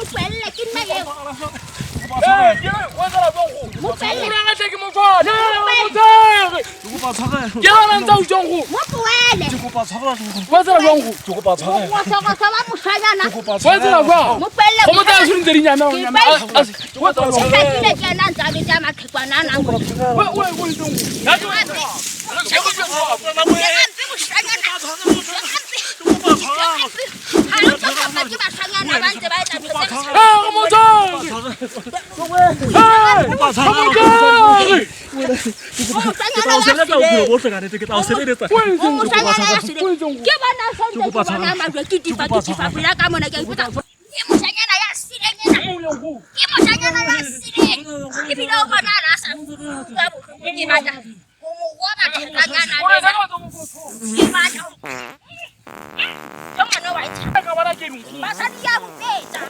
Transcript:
Mupelle kin ma ye. 예, 원사라 정후. Mupelle. 우랑아 새끼 못 봐. 야, 못해. 저거 봐 사과해. 야는 자 정후. Mupuele. 저거 봐 사과 좀. 원사라 정후. 저거 봐 사과해. Wasogo sama musanya na. 저거 봐 원사라 봐. Mupelle. 어머다 소리 들리냐 나. 원사라 정후. Kile kena nzali jama kekwana nangu. 왜 정후. 야, 좀 아, 못해. 오빠 사과. 어머다. Tao sẽ bắt đầu từ 4 ngày này thì tao sẽ đi được. 왜 정후. Masa dia berbeza.